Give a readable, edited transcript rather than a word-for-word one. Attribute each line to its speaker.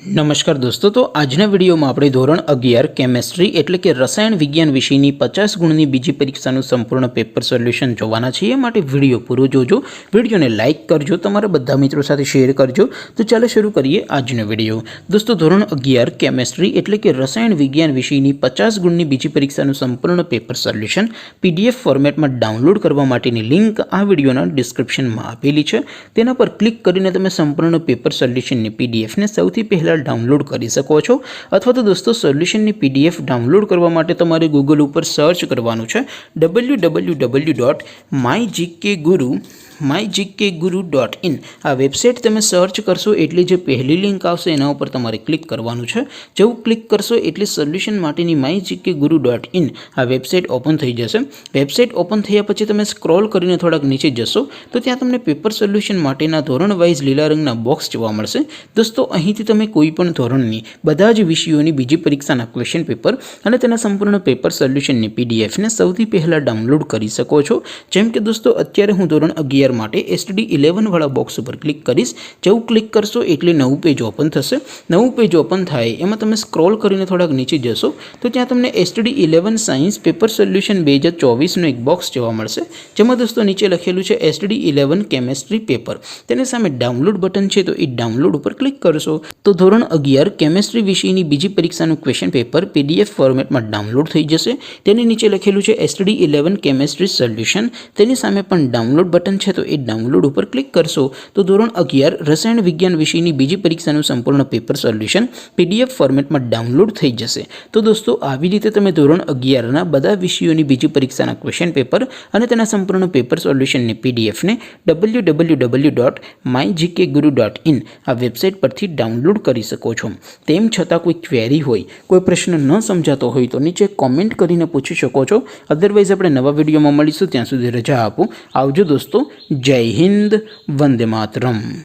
Speaker 1: नमस्कार दोस्तों, तो आजना विडियो में આપણે ધોરણ 11 કેમેસ્ટ્રી એટલે કે રસાયણ વિજ્ઞાન વિષયની 50 ગુણની બીજી પરીક્ષાનું સંપૂર્ણ પેપર સોલ્યુશન જોવાના છીએ। માટે વિડિયો પૂરો જોજો, વિડિયોને લાઈક કરજો, તમારા બધા મિત્રો સાથે શેર કરજો। તો ચાલો શરૂ કરીએ આજનો વિડિયો। દોસ્તો, ધોરણ 11 કેમેસ્ટ્રી એટલે કે રસાયણ વિજ્ઞાન વિષયની 50 ગુણની બીજી પરીક્ષાનું સંપૂર્ણ પેપર સોલ્યુશન પીડીએફ ફોર્મેટમાં ડાઉનલોડ કરવા માટેની લિંક આ વિડિયોના ડિસ્ક્રિપ્શનમાં આપેલી છે। તેના પર ક્લિક કરીને તમે સંપૂર્ણ પેપર સોલ્યુશનની પીડીએફને સૌથી પહેલા डाउनलॉड कर सको छो। अथवा तो दोस्तों सोल्यूशन ની पीडीएफ डाउनलॉड करवा माटे तमारे गूगल पर सर्च करवानुं छे www.mygkguru.in। आ वेबसाइट तमे सर्च करशो एटले जे पहली लिंक आवशे एना उपर तमारे क्लिक करवानुं छे। जेवुं क्लिक करशो एटले सोल्यूशन माटेनी mygkguru.in आ वेबसाइट ओपन थई जशे। वेबसाइट ओपन थया पछी तमे स्क्रॉल करीने थोड़ाक नीचे जशो तो त्यां तमने पेपर सोल्यूशन माटेना धोरण वाइज लीला रंगना बॉक्स जोवा मळशे। दोस्तों, અહીંથી તમે કોઈપણ ધોરણની બધા જ વિષયોની બીજી પરીક્ષાના ક્વેશ્ચન પેપર અને તેના સંપૂર્ણ પેપર સોલ્યુશનની પીડીએફને સૌથી પહેલા ડાઉનલોડ કરી શકો છો। જેમ કે દોસ્તો, અત્યારે હું ધોરણ 11 માટે STD 11 વાળા બોક્સ ઉપર ક્લિક કરીશ। જેવું ક્લિક કરશો એટલે નવું પેજ ઓપન થશે। નવું પેજ ઓપન થાય એમાં તમે સ્ક્રોલ કરીને થોડાક નીચે જશો તો ત્યાં તમને STD 11 સાયન્સ પેપર સોલ્યુશન 2024નું એક બોક્સ જોવા મળશે, જેમાં દોસ્તો નીચે લખેલું છે STD 11 કેમેસ્ટ્રી પેપર। તેની સામે ડાઉનલોડ બટન છે તો એ ડાઉનલોડ ઉપર ક્લિક કરશો तो ધોરણ 11 કેમેસ્ટ્રી વિષયની બીજી પરીક્ષાનું ક્વેશ્ચન પેપર પીડીએફ ફોર્મેટમાં ડાઉનલોડ થઈ જશે। તેની નીચે લખેલું છે STD 11 કેમેસ્ટ્રી સોલ્યુશન, તેની સામે પણ ડાઉનલોડ બટન છે તો એ ડાઉનલોડ ઉપર ક્લિક કરશો તો ધોરણ 11 રસાયણ વિજ્ઞાન વિષયની બીજી પરીક્ષાનું સંપૂર્ણ પેપર સોલ્યુશન પીડીએફ ફોર્મેટમાં ડાઉનલોડ થઈ જશે। તો દોસ્તો, આવી રીતે તમે ધોરણ 11ના બધા વિષયોની બીજી પરીક્ષાના ક્વેશ્ચન પેપર અને તેના સંપૂર્ણ પેપર સોલ્યુશનની પીડીએફને www.mygkguru.in આ વેબસાઇટ પરથી डाउनलॉड કરી શકો છો। તેમ છતાં કોઈ ક્વેરી હોય, કોઈ પ્રશ્ન ન સમજાતો હોય તો નીચે કોમેન્ટ કરીને પૂછી શકો છો। અધરવાઇઝ આપણે નવા વિડીયોમાં મળીશું, ત્યાં સુધી રજા આપો। આવજો દોસ્તો, જય હિન્દ, વંદે માતરમ।